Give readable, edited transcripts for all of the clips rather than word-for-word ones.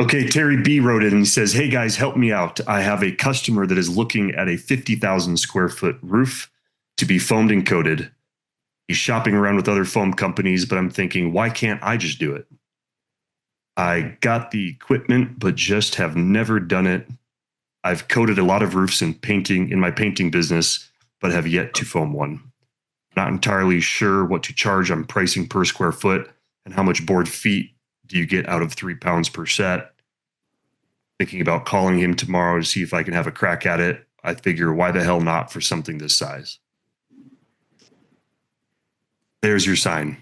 Okay, Terry B wrote it and he says, "Hey guys, help me out. I have a customer that is looking at a 50,000 square foot roof to be foamed and coated. He's shopping around with other foam companies, but I'm thinking, why can't I just do it? I got the equipment, but just have never done it. I've coated a lot of roofs in my painting business, but have yet to foam one. Not entirely sure what to charge. I'm pricing per square foot and how much board feet do you get out of 3 pounds per set? Thinking about calling him tomorrow to see if I can have a crack at it. I figure, why the hell not for something this size?" There's your sign.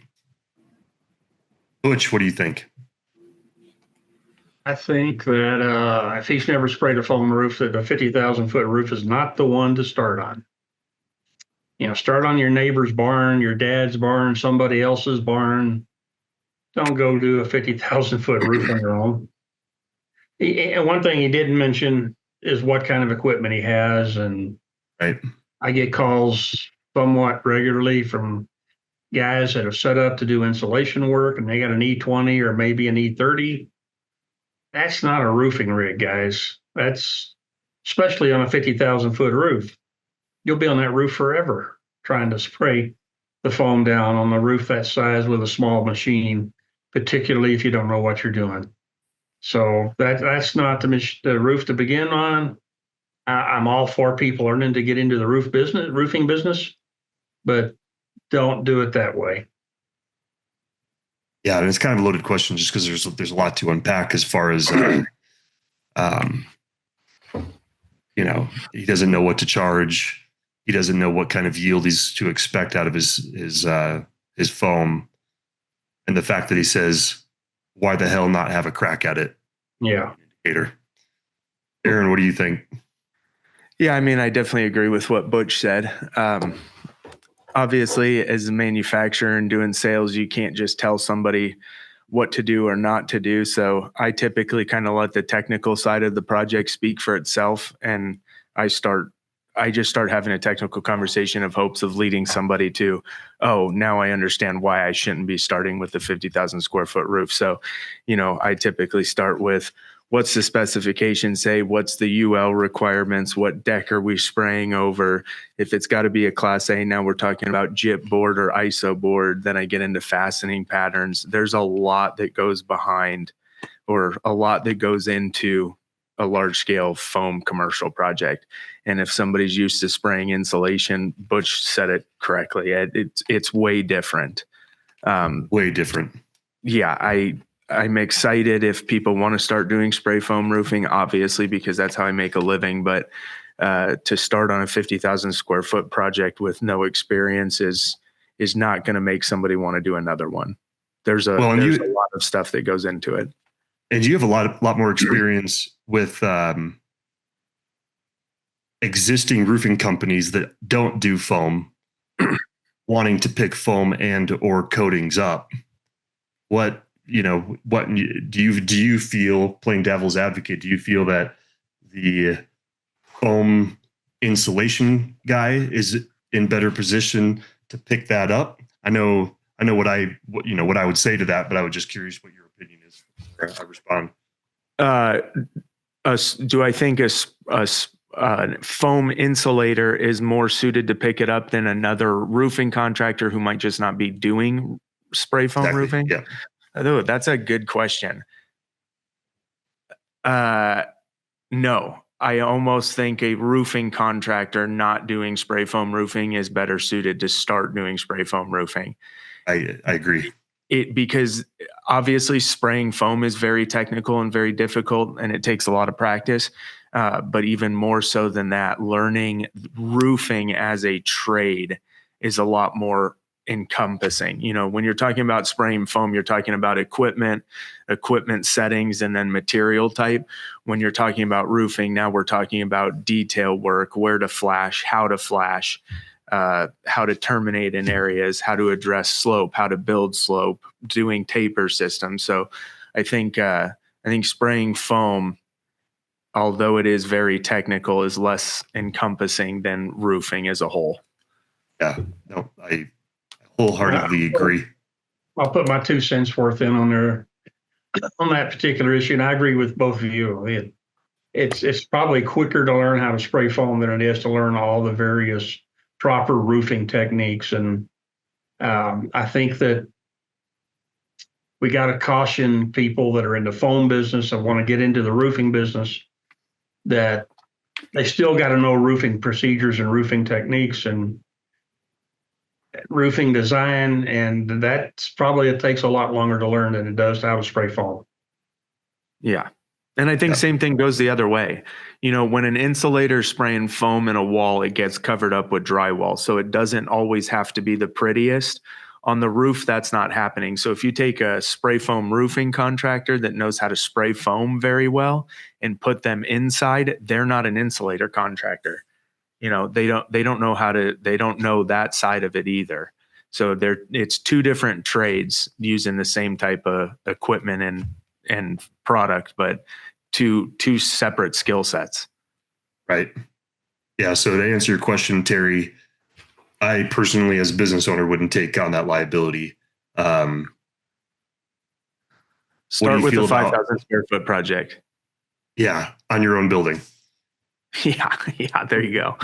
Butch, what do you think? I think that if he's never sprayed a foam roof, that a 50,000 foot roof is not the one to start on. Start on your neighbor's barn, your dad's barn, somebody else's barn. Don't go do a 50,000 foot roof on your own. And one thing he didn't mention is what kind of equipment he has. And Right. I get calls somewhat regularly from guys that have set up to do insulation work and they got an E20 or maybe an E30. That's not a roofing rig, guys. That's especially on a 50,000 foot roof. You'll be on that roof forever trying to spray the foam down on the roof that size with a small machine, particularly if you don't know what you're doing. So that's not the roof to begin on. I'm all for people learning to get into the roofing business, but don't do it that way. Yeah, and it's kind of a loaded question just because there's a lot to unpack as far as um, he doesn't know what to charge. He doesn't know what kind of yield he's to expect out of his foam, and the fact that he says, "Why the hell not have a crack at it?" Yeah. Indicator. Aaron, what do you think? Yeah, I mean, I definitely agree with what Butch said. Obviously, as a manufacturer and doing sales, you can't just tell somebody what to do or not to do. So I typically kind of let the technical side of the project speak for itself. And I just start having a technical conversation of hopes of leading somebody to, oh, now I understand why I shouldn't be starting with the 50,000 square foot roof. So, I typically start with, what's the specification say? What's the UL requirements? What deck are we spraying over? If it's got to be a Class A, now we're talking about JIP board or ISO board. Then I get into fastening patterns. There's a lot that goes behind, or a lot that goes into a large scale foam commercial project. And if somebody's used to spraying insulation, Butch said it correctly. It's way different. Way different. Yeah, I'm excited if people want to start doing spray foam roofing, obviously, because that's how I make a living. But to start on a 50,000 square foot project with no experience is not going to make somebody want to do another one. There's a lot of stuff that goes into it. And you have a lot more experience with existing roofing companies that don't do foam, wanting to pick foam and or coatings up. What do you feel, playing devil's advocate, do you feel that the foam insulation guy is in better position to pick that up? I know what I would say to that, but I was just curious what your opinion is before I respond. Do I think a foam insulator is more suited to pick it up than another roofing contractor who might just not be doing spray foam roofing? Yeah. Oh, that's a good question. No, I almost think a roofing contractor not doing spray foam roofing is better suited to start doing spray foam roofing. I agree. Because obviously spraying foam is very technical and very difficult, and it takes a lot of practice. But even more so than that, learning roofing as a trade is a lot more encompassing. When you're talking about spraying foam, you're talking about equipment settings, and then material type. When you're talking about roofing, now we're talking about detail work, where to flash, how to terminate in areas, how to address slope, how to build slope, doing taper systems. So I think spraying foam, although it is very technical, is less encompassing than roofing as a whole. Yeah, no, I wholeheartedly agree. I'll put my 2 cents worth in on there. on that particular issue, and I agree with both of you. It's probably quicker to learn how to spray foam than it is to learn all the various proper roofing techniques. And I think that we got to caution people that are in the foam business and want to get into the roofing business that they still got to know roofing procedures and roofing techniques and roofing design. And that's probably, it takes a lot longer to learn than it does how to spray foam. Yeah. And I think same thing goes the other way. You know, when an insulator spraying foam in a wall, it gets covered up with drywall. So it doesn't always have to be the prettiest. On the roof, that's not happening. So if you take a spray foam roofing contractor that knows how to spray foam very well and put them inside, they're not an insulator contractor. You know, they don't know that side of it either. So it's two different trades using the same type of equipment and product, but two separate skill sets. Right. Yeah. So to answer your question, Terry, I personally, as a business owner, wouldn't take on that liability. Start with the 5,000 square foot project. Yeah, on your own building. Yeah, there you go.